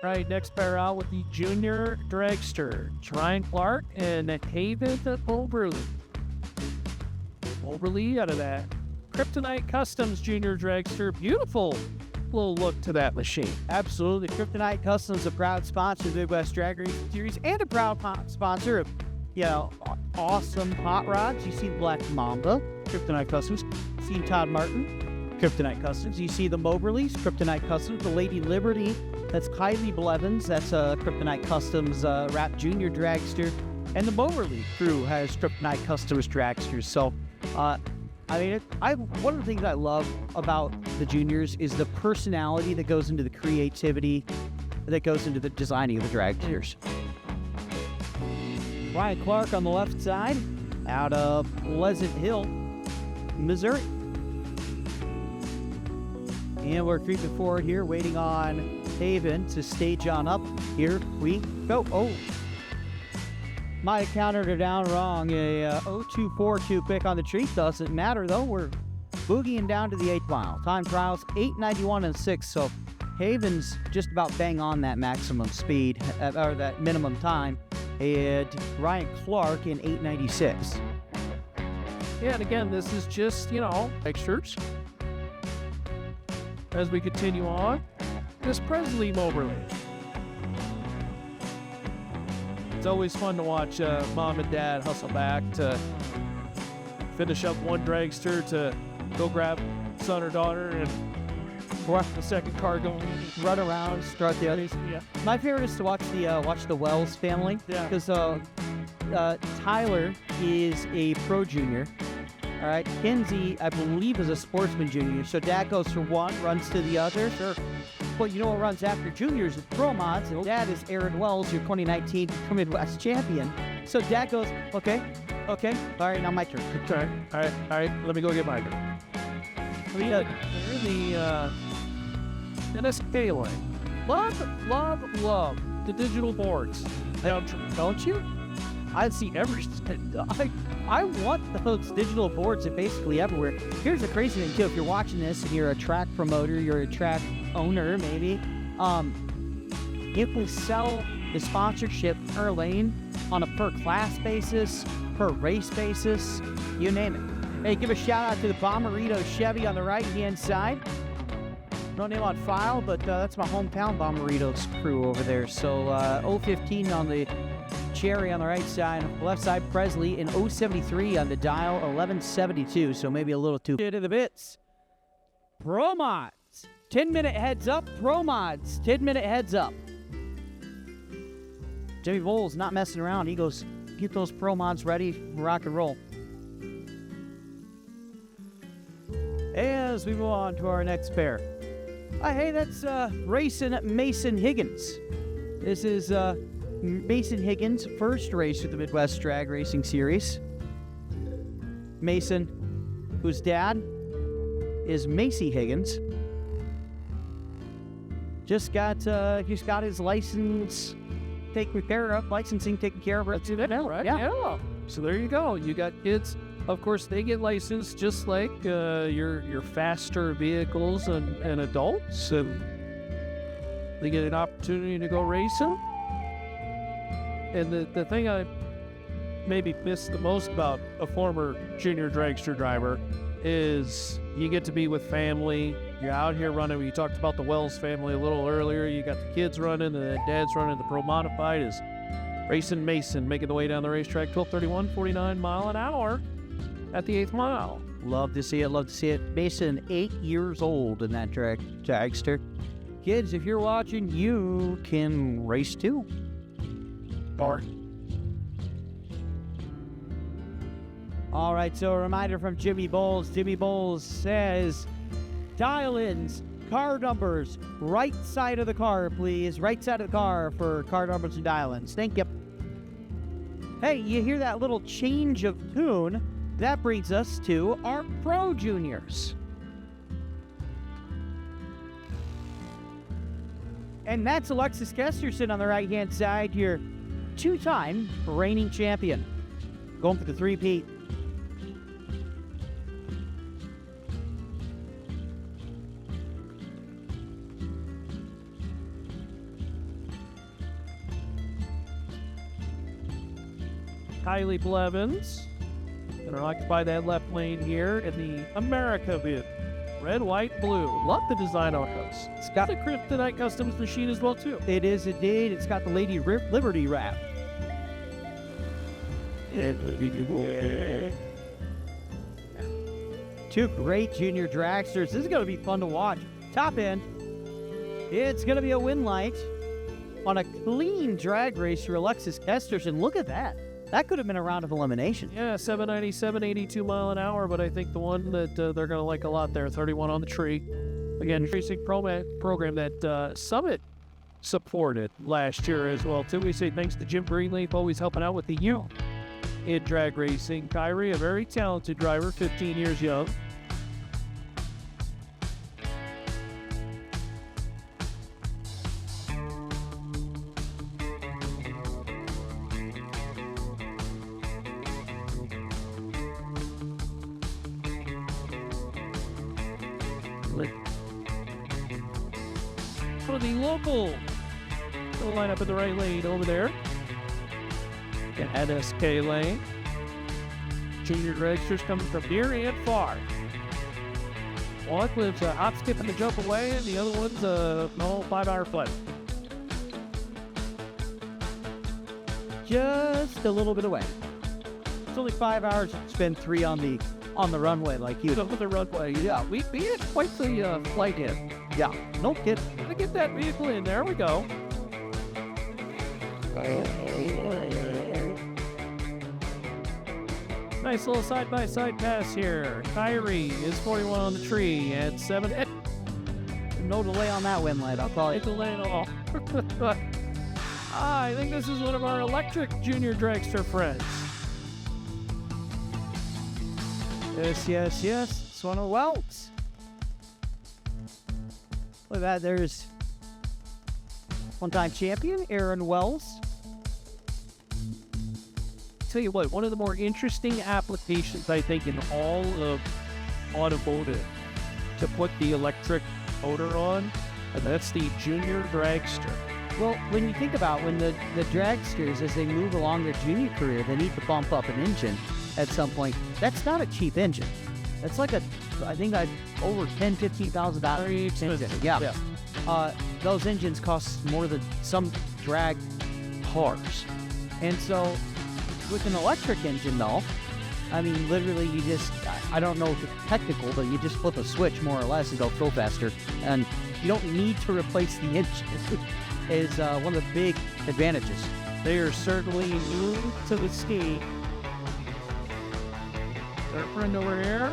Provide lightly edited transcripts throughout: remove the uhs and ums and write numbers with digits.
Right, next pair out with the junior dragster, Ryan Clark and Haven Oberly. Oberly out of that Kryptonite Customs junior dragster. Beautiful little look to that machine. Absolutely. Kryptonite Customs, a proud sponsor of the Midwest Drag Racing Series and a proud sponsor of, awesome hot rods. You see the Black Mamba, Kryptonite Customs. You see Todd Martin, Kryptonite Customs. You see the Moberlys, Kryptonite Customs. The Lady Liberty, that's Kylie Blevins. That's a Kryptonite Customs Rap Junior Dragster. And the Moberly crew has Kryptonite Customs dragsters. So, one of the things I love about the juniors is the personality that goes into the creativity that goes into the designing of the dragsters. Ryan Clark on the left side, out of Pleasant Hill, Missouri. And we're creeping forward here, waiting on Haven to stage on up. Here we go. Oh, might have counted her down wrong. A 0242 pick on the tree. Doesn't matter though. We're boogieing down to the 8th mile. Time trials 8:91 and 6. So Haven's just about bang on that maximum speed or that minimum time. And Ryan Clark in 8:96. Yeah, and again, this is just, extras. As we continue on, Miss Presley Moberly. It's always fun to watch mom and dad hustle back to finish up one dragster to go grab son or daughter and watch the second car go run around, start the others. Yeah. My favorite is to watch the Wells family. Yeah. Because Tyler is a pro junior. All right. Kinsey, I believe, is a sportsman junior. So dad goes for one, runs to the other. Sure. Well, you know what runs after juniors is pro mods, and dad is Aaron Wells, your 2019 Midwest champion. So dad goes, okay, all right, now my turn. All right, let me go get my turn. They're the NSK line. Love the digital boards. Don't you? I see everything. I want those digital boards at basically everywhere. Here's the crazy thing too: if you're watching this and you're a track promoter, you're a track owner, maybe, it will sell the sponsorship per lane on a per class basis, per race basis, you name it. Hey, give a shout out to the Bommarito Chevy on the right hand side. No name on file, but that's my hometown Bommaritos crew over there. So 015 on the Cherry on the right side, left side Presley, and 073 on the dial, 1172, so maybe a little too to the bits. Pro Mods, 10-minute heads up. Pro Mods, 10-minute heads up. Jimmy Bowles not messing around. He goes, get those Pro Mods ready, rock and roll. As we move on to our next pair. Hey, that's racing Mason Higgins. This is Mason Higgins' first race with the Midwest Drag Racing Series. Mason, whose dad is Macy Higgins, just got his license licensing taken care of. That's it now, right? Yeah. So there you go. You got kids. Of course, they get licensed just like your faster vehicles and adults, and they get an opportunity to go racing. And the thing I maybe miss the most about a former junior dragster driver is you get to be with family. You're out here running. You talked about the Wells family a little earlier. You got the kids running, and the dad's running. The Pro Modified is racing Mason, making the way down the racetrack, 12:31, 49 mile an hour at the 8th mile. Love to see it. Mason, 8 years old in that dragster. Kids, if you're watching, you can race too. All right, so a reminder from Jimmy Bowles. Jimmy Bowles says, dial-ins, car numbers, right side of the car, please. Right side of the car for car numbers and dial-ins. Thank you. Hey, you hear that little change of tune? That brings us to our Pro Juniors. And that's Alexis Kesterson on the right-hand side, your two-time reigning champion. Going for the three-peat. Kylie Blevins. Gonna occupy that left lane here in the America bid. Red, white, blue. Love the design on those. It's got the Kryptonite Customs machine as well, too. It is indeed. It's got the Lady Liberty wrap. Two great junior dragsters. This is going to be fun to watch. Top end. It's going to be a win light on a clean drag race for Alexis Kesterson. Look at that. That could have been a round of elimination. Yeah, 797, 82 mile an hour, but I think the one that they're going to like a lot there, 31 on the tree. Again, racing program that Summit supported last year as well, too. We say thanks to Jim Greenleaf, always helping out with the youth in drag racing. Kyrie, a very talented driver, 15 years young. For the local, they'll line up in the right lane over there. At SK lane. Junior dragsters coming from near and far. One lives a hop, skip, and a jump away, and the other one's a 5-hour flight. Just a little bit away. It's only 5 hours. Spend 3 on the runway, like you. Over the runway, yeah. We had quite the flight in. Yeah, no kidding. Gotta get that vehicle in. There we go. Nice little side-by-side pass here. Kyrie is 41 on the tree and 7. No delay on that win light, I'll call No it. delay at all. I think this is one of our electric junior dragster friends. Yes. It's one of the Welts. Look at that. There's one-time champion, Aaron Wells. Tell you what, one of the more interesting applications, I think, in all of automotive to put the electric motor on, and that's the junior dragster. Well, when you think about when the dragsters, as they move along their junior career, they need to bump up an engine at some point. That's not a cheap engine. That's like I think over $10,000-$15,000 engine. Yeah. Those engines cost more than some drag cars. And so with an electric engine, though, I mean, literally you just, I don't know if it's technical, but you just flip a switch more or less and go faster. And you don't need to replace the engine. Is one of the big advantages. They are certainly new to the ski. Our friend over here,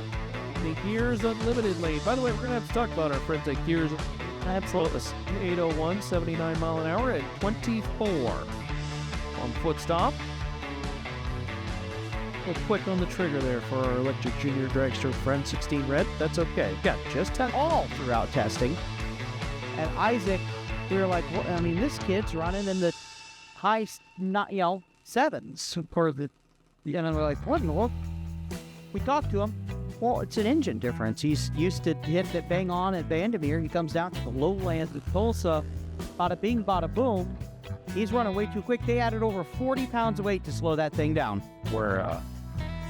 the Gears Unlimited lane. By the way, we're going to have to talk about our friends at Gears. Absolutely. 801, 79 mile an hour at 24 on foot stop. A little quick on the trigger there for our electric junior dragster friend, 16 red. That's okay. Got just 10 All throughout testing. And Isaac, we were like, well, I mean, this kid's running in the high, sevens. For the, and we're like, what in the world? We talked to him. Well, it's an engine difference. He's used to hit it bang on at Vandermeer. He comes down to the lowlands of Tulsa. Bada bing, bada boom. He's running way too quick. They added over 40 pounds of weight to slow that thing down. We're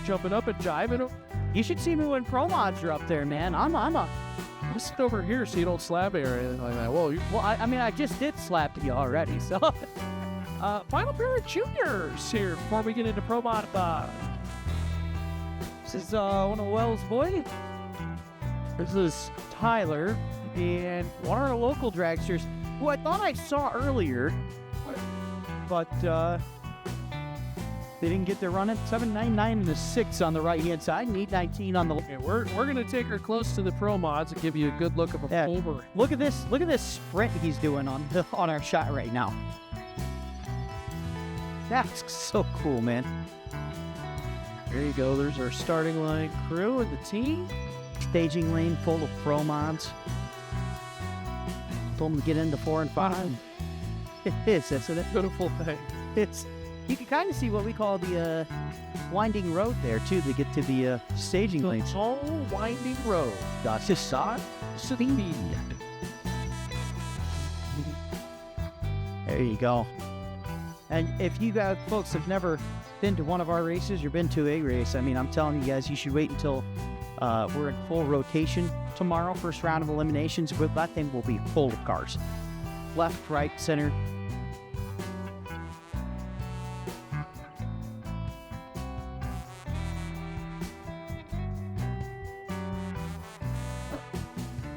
jumping up and jiving. You should see me when pro mods are up there, man. I'm a Just over here so you don't slap me or anything like that. Whoa, well, I mean, I just did slap you already, so. Final pair of juniors here before we get into Pro Mod. This is one of Wells' boys. This is Tyler, and one of our local dragsters, who I thought I saw earlier, but they didn't get their run at 799 and a 6 on the right-hand side, and 819 on the left. Okay, we're going to take her close to the Pro Mods and give you a good look of a full. Look at this sprint he's doing on our shot right now. That's so cool, man. There you go. There's our starting line crew and the team. Staging lane full of pro mods. Told them to get into 4 and 5. It is, isn't it? Beautiful thing. You can kind of see what we call the winding road there, too, to get to the staging lane. It's all winding road. That's side speed. There you go. And if you guys, folks, have never been to one of our races, you've been to a race, I mean, I'm telling you guys, you should wait until we're in full rotation tomorrow, first round of eliminations. But that thing will be full of cars. Left, right, center.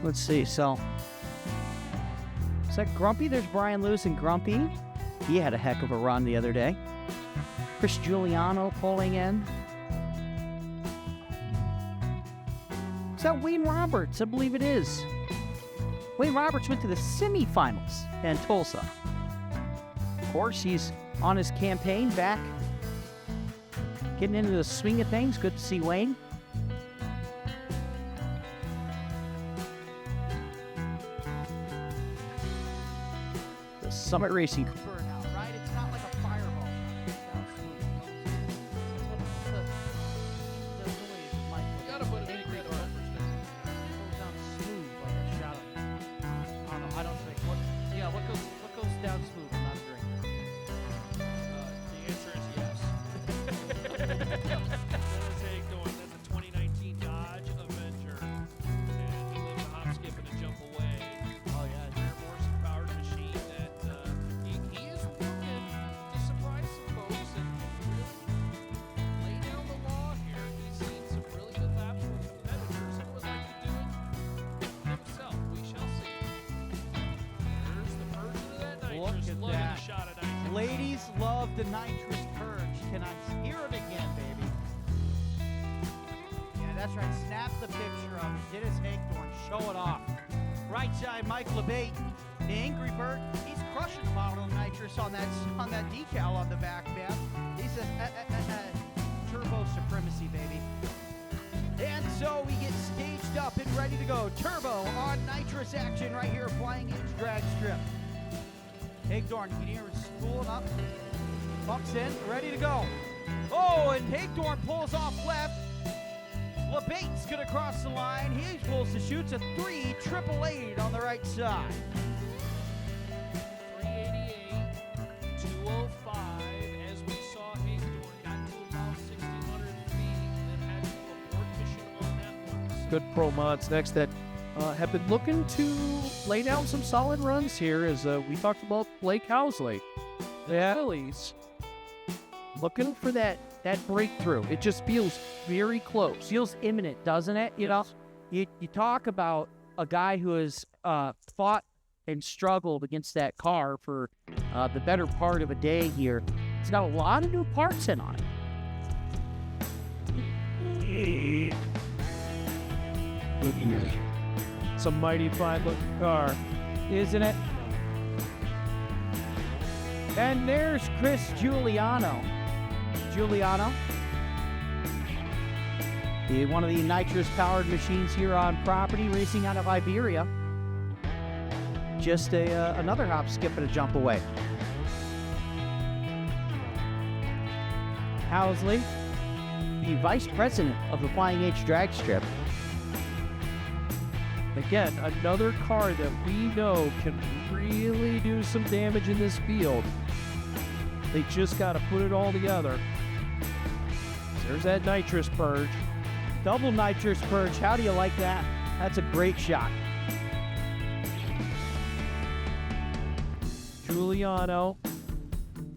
Let's see, so is that Grumpy? There's Brian Lewis and Grumpy. He had a heck of a run the other day. Chris Giuliano pulling in. Is that Wayne Roberts? I believe it is. Wayne Roberts went to the semifinals in Tulsa. Of course, he's on his campaign back, getting into the swing of things. Good to see Wayne. The Summit Racing. Burnout, right? It's not like a fireball. You gotta put it in the What goes down smooth? I'm not a drinker. The answer is yes. That is Hank Dorn. That's a 2019 Dodge Avenger. And he lives a hop, skip, and a jump away. Oh yeah. Air Morrison powered machine that he is working to surprise some folks and really lay down the law here. He's seen some really good laps from competitors and would like to do it himself. We shall see. There's the version of that nitrous. Look at that. A shot of nitrous. Ladies love the nitrous purge. Can I hear it again, baby? Yeah, that's right. Snap the picture of it. Dennis Hagthorn. Show it off. Right side, Mike LeBate. The Angry Bird. He's crushing the bottle of nitrous on that decal on the back, man. He's a turbo supremacy, baby. And so we get staged up and ready to go. Turbo on nitrous action right here, Flying H drag strip. Hagthorn, you can hear it spooling up. Bucks in, ready to go. Oh, and Hagthorn pulls off left. LeBate's gonna cross the line. He pulls the shoots a 3.888 on the right side. 388, 205, as we saw Hagthorn got to about 1,600 feet and then had to abort mission on that one. Good pro mods next that have been looking to lay down some solid runs here as we talked about Blake Housley. The Phillies looking for that breakthrough. It just feels very close. Feels imminent, doesn't it? You know, you talk about a guy who has fought and struggled against that car for the better part of a day here. He's got a lot of new parts in on it. It's a mighty fine looking car, Isn't it? And there's Chris Giuliano. One of the nitrous-powered machines here on property, racing out of Iberia. Just another hop, skip, and a jump away. Housley, the vice president of the Flying H drag strip. again, another car that we know can really do some damage in this field. They just got to put it all together. There's that nitrous purge. Double nitrous purge. How do you like that? That's a great shot. Giuliano,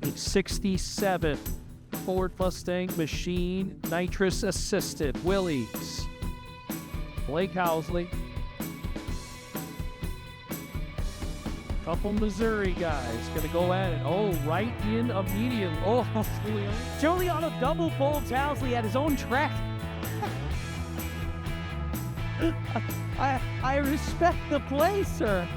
a 67 Ford Mustang machine, nitrous assisted. Willys. Blake Housley. Couple Missouri guys gonna go at it. Oh, right in immediately. Oh, Giuliano. Giuliano double folds Housley at his own track. I respect the play, sir.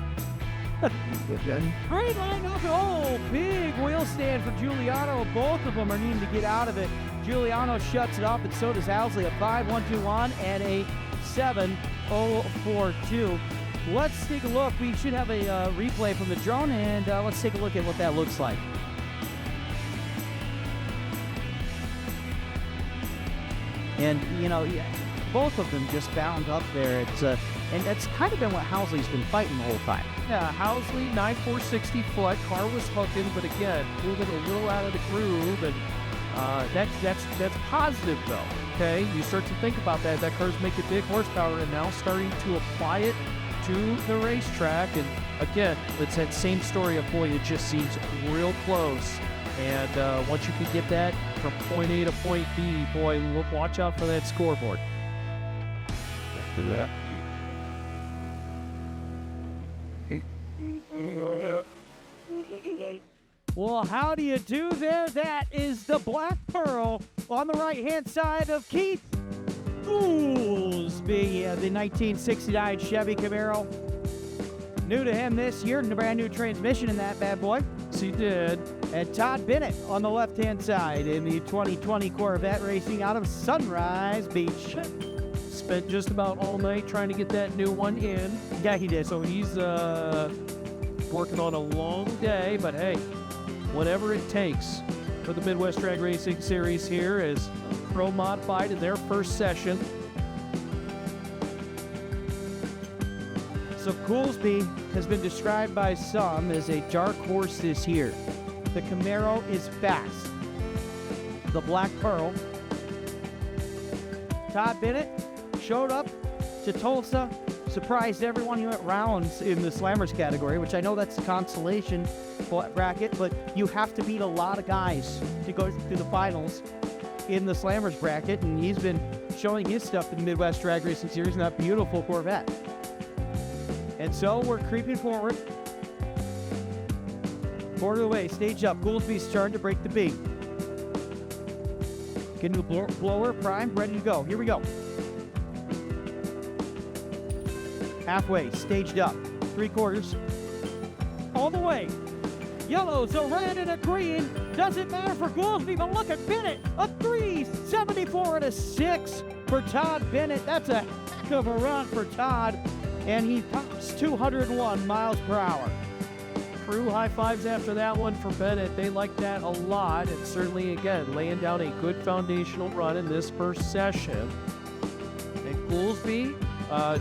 Great line up. Oh, big wheel stand for Giuliano. Both of them are needing to get out of it. Giuliano shuts it off, and so does Housley. A 5.121 and a 7.042. Let's take a look. We should have a replay from the drone, and let's take a look at what that looks like. And, you know, both of them just bound up there. It's and that's kind of been what Housley's been fighting the whole time. Yeah, Housley, 9,460 foot. Car was hooking, but again, moving a little out of the groove. And That's positive though. Okay, you start to think about that. That car's making big horsepower and now starting to apply it to the racetrack. And again, it's that same story of, boy, it just seems real close. And once you can get that from point A to point B, boy, watch out for that scoreboard. Yeah. Well, how do you do there? That is the Black Pearl on the right-hand side of Keith Goolsby, the 1969 Chevy Camaro. New to him this year, and a brand new transmission in that bad boy. Yes, he did. And Todd Bennett on the left-hand side in the 2020 Corvette racing out of Sunrise Beach. Spent just about all night trying to get that new one in. Yeah, he did. So he's working on a long day, but hey, whatever it takes for the Midwest Drag Racing Series here is Pro Modified in their first session. So Goolsby has been described by some as a dark horse this year. The Camaro is fast. The Black Pearl. Todd Bennett showed up to Tulsa, surprised everyone. He went rounds in the Slammers category, which I know that's the consolation bracket, but you have to beat a lot of guys to go to the finals in the Slammers bracket, and he's been showing his stuff in the Midwest Drag Racing Series in that beautiful Corvette. And so we're creeping forward. Quarter of the way, stage up. Goolsby's starting to break the beat. Get into the blower, prime, ready to go. Here we go. Halfway, staged up. 3/4. All the way. Yellows, a red, and a green. Doesn't matter for Goolsby, but look at Bennett. A 3.74 and a 6 for Todd Bennett. That's a heck of a run for Todd. And he tops 201 miles per hour. Crew high fives after that one for Bennett. They like that a lot, and certainly, again, laying down a good foundational run in this first session. And Goolsby,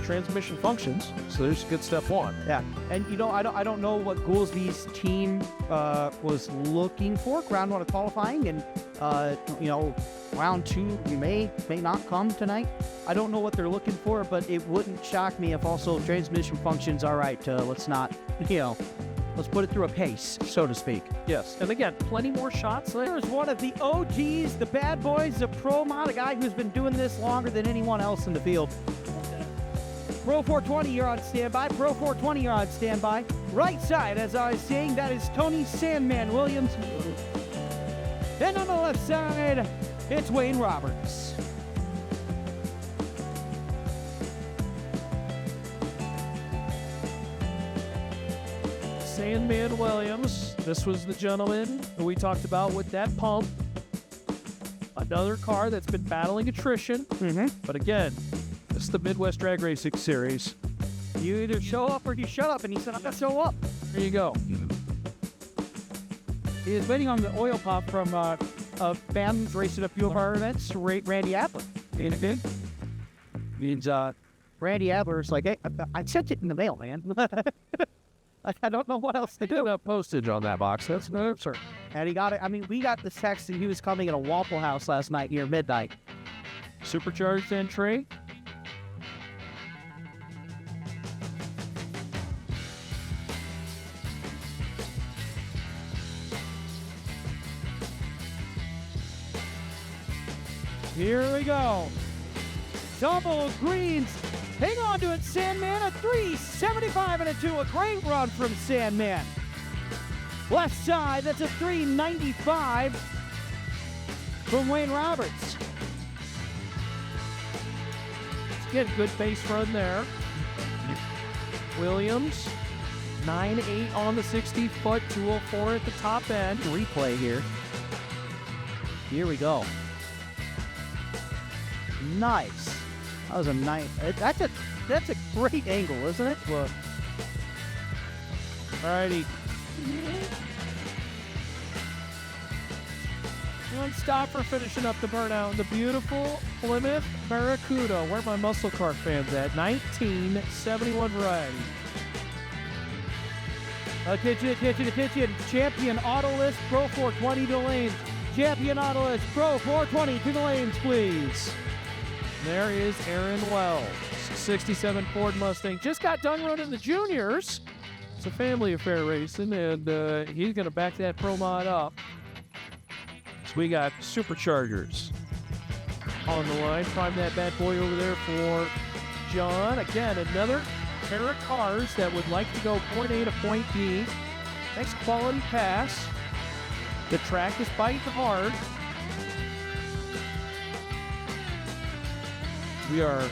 transmission functions, so there's good step one. Yeah, and you know, I don't know what Goolsby's team was looking for round one of qualifying, and you know, round two may not come tonight. I don't know what they're looking for, but it wouldn't shock me if also transmission functions. All right, let's not, you know, let's put it through a pace, so to speak. Yes, and again, plenty more shots. There's one of the OGs, the bad boys, the Pro Mod, a guy who's been doing this longer than anyone else in the field. Pro 420, you're on standby. Pro 420, you're on standby. Right side, as I was saying, that is Tony Sandman Williams. Then on the left side, it's Wayne Roberts. Sandman Williams, this was the gentleman who we talked about with that pump. Another car that's been battling attrition. But again, this is the Midwest Drag Racing Series. You either show up or you shut up, and he said, I'm going to show up. There you go. He is waiting on the oil pump from a fan who's racing a few of our events, Randy Adler. Means Randy Adler's like, hey, I sent it in the mail, man. I don't know what else to do. Got postage on that box. That's no, sir. And he got it. I mean, we got the text that he was coming at a Waffle House last night near midnight. Supercharged entry. Here we go. Double greens. Hang on to it, Sandman. A 3.75 and a 2. A great run from Sandman. Left side, that's a 3.95 from Wayne Roberts. Let's get a good base run there. Williams, 9.8 on the 60-foot, 204 at the top end. Replay here. Here we go. Nice. That was a nice. That's a great angle, isn't it? Look. Alrighty. One stop for finishing up the burnout. The beautiful Plymouth Barracuda. Where are my muscle car fans at? 1971 variety. Attention. Champion Autolist Pro 420 Delanes. champion Nautilus Pro 420 to the lanes, please. There is Aaron Wells, 67 Ford Mustang. Just got done running the juniors. It's a family affair racing, and he's going to back that Pro Mod up. So we got Superchargers on the line. Prime that bad boy over there for John. Again, another pair of cars that would like to go point A to point B. Nice quality pass. The track is biting hard. We are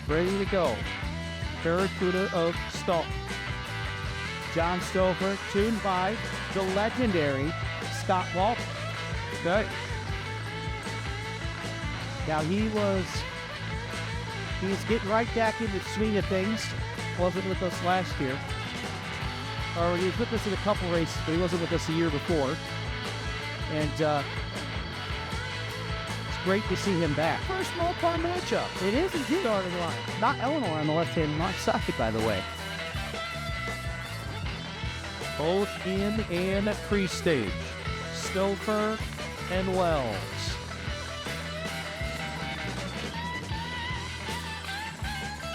ready to go. Barracuda of Stall. John Stouffer, tuned by the legendary Scott Walton. Okay. Now he's getting right back into the swing of things. Wasn't with us last year. Or he was with us in a couple races, but he wasn't with us the year before. And it's great to see him back. First small-car matchup. It is indeed starting line. Not Eleanor on the left-hand side, by the way. Both in and pre-stage. Stouffer and Wells.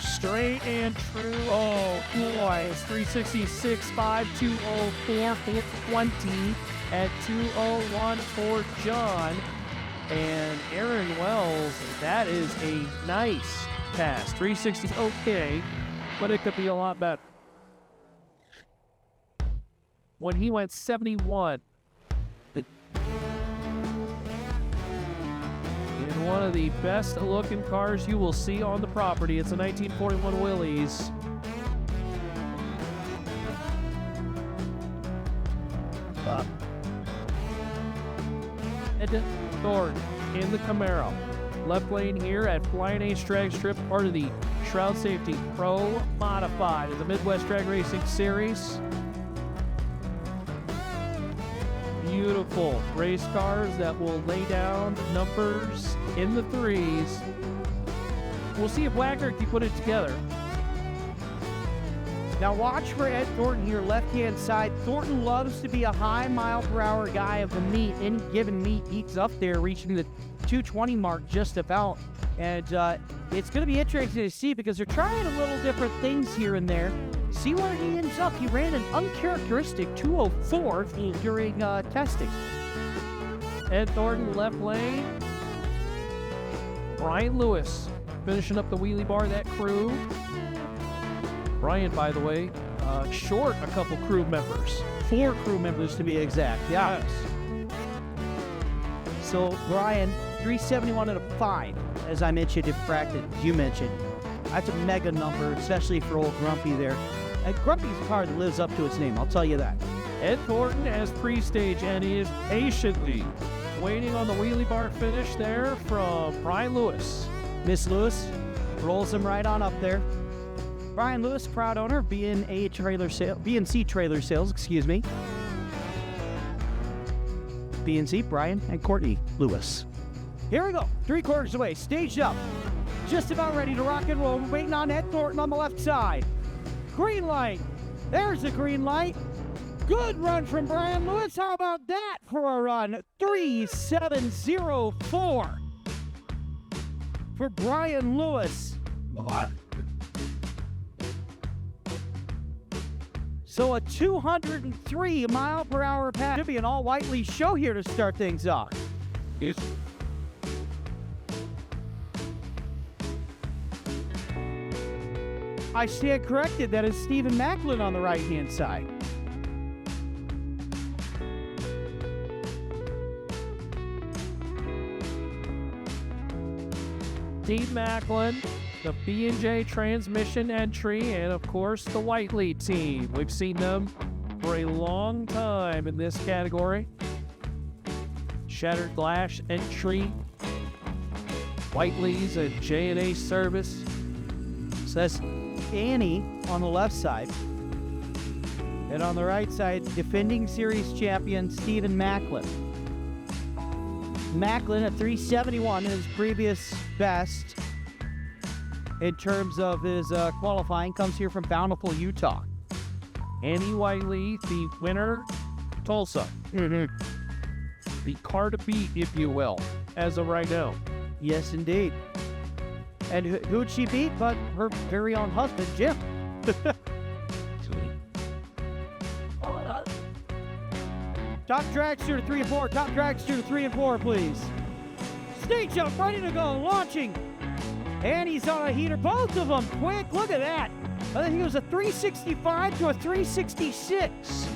Straight and true. Oh, boy. It's 366, 5204, 420 at 201 for John. And Aaron Wells, that is a nice pass. 360, okay, but it could be a lot better. When he went 71. In one of the best looking cars you will see on the property. It's a 1941 Willys. Ed Thorne in the Camaro. Left lane here at Flying Ace Drag Strip, part of the Shroud Safety Pro Modified in the Midwest Drag Racing Series. Beautiful race cars that will lay down numbers in the threes. We'll see if Wagner can put it together. Now watch for Ed Thornton here, left-hand side. Thornton loves to be a high mile-per-hour guy of the meet. Any given meet, he's up there reaching the 220 mark just about. And it's going to be interesting to see because they're trying a little different things here and there. See where he ends up. He ran an uncharacteristic 204 during testing. Ed Thornton left lane. Brian Lewis finishing up the wheelie bar, that crew. Brian, by the way, short a couple crew members. 4 crew members to be exact, yeah. Yes. So Brian, 371 and a 5, as I mentioned in practice, you mentioned. That's a mega number, especially for old Grumpy there. And Grumpy's a car that lives up to its name, I'll tell you that. Ed Thornton has pre-stage, and he is patiently waiting on the wheelie bar finish there from Brian Lewis. Miss Lewis rolls him right on up there. Brian Lewis, proud owner of B&C Trailer Sales, excuse me. B&C, Brian and Courtney Lewis. Here we go, 3/4 away, staged up. Just about ready to rock and roll. We're waiting on Ed Thornton on the left side. Green light. There's the green light. Good run from Brian Lewis. How about that for a run? 3:7:04 for Brian Lewis. So a 203 mile per hour pass. Should be an all Whiteley show here to start things off. Yes. I stand corrected. That is Stephen Macklin on the right-hand side. Steve Macklin, the B&J transmission entry, and of course the Whiteley team. We've seen them for a long time in this category. Shattered glass entry, Whiteley's a J&A service. So that's Annie on the left side. And on the right side, defending series champion Stephen Macklin. Macklin at 371, his previous best in terms of his qualifying, comes here from Bountiful, Utah. Annie Whiteley, the winner, Tulsa. the car to beat, if you will, as of right now. Yes, indeed. And who'd she beat but her very own husband, Jim? Top dragster to 3 and 4. Top dragster to 3 and 4, please. Stage jump, ready to go, launching. And he's on a heater. Both of them quick. Look at that. I think it was a 365 to a 366.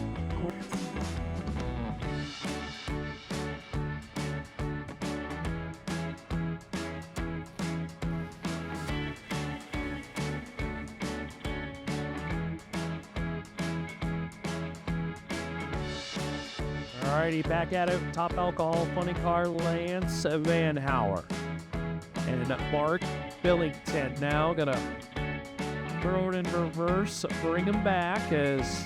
Alrighty, back at it. Top alcohol funny car, Lance Van Hauer. And Mark Billington now gonna throw it in reverse, bring him back as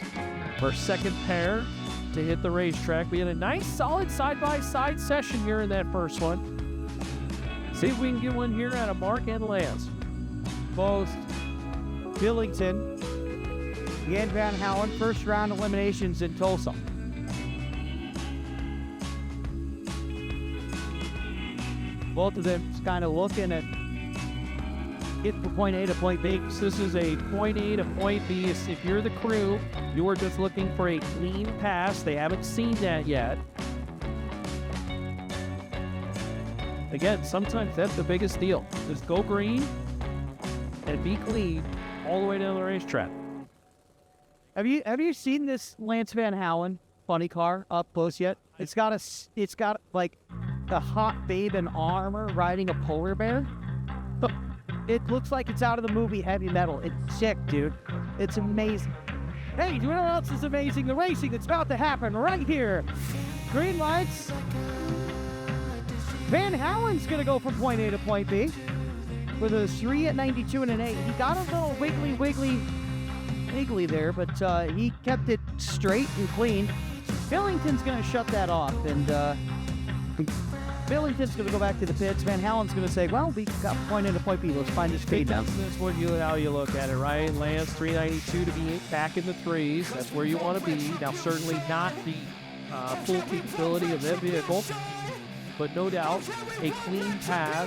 our second pair to hit the racetrack. We had a nice solid side-by-side session here in that first one. See if we can get one here out of Mark and Lance. Both Billington and Van Halen, first round eliminations in Tulsa. Both of them just kind of looking at get from point A to point B. So this is a point A to point B. If you're the crew, you are just looking for a clean pass. They haven't seen that yet. Again, sometimes that's the biggest deal. Just go green and be clean all the way down the racetrack. Have you seen this Lance Van Halen funny car up close yet? It's got like a hot babe in armor riding a polar bear. It looks like it's out of the movie Heavy Metal. It's sick, dude. It's amazing. Hey, you know what else is amazing? The racing that's about to happen right here. Green lights. Van Halen's going to go from point A to point B with a 3 at 92 and an 8. He got a little wiggly there, but he kept it straight and clean. Billington's going to shut that off, and Billington's going to go back to the pits. Van Halen's going to say, well, we got point A to point B. Let's find this speed now. That's how you look at it, right? Lance, 392 to be back in the threes. That's where you want to be. Now, certainly not the full capability of that vehicle, but no doubt a clean pass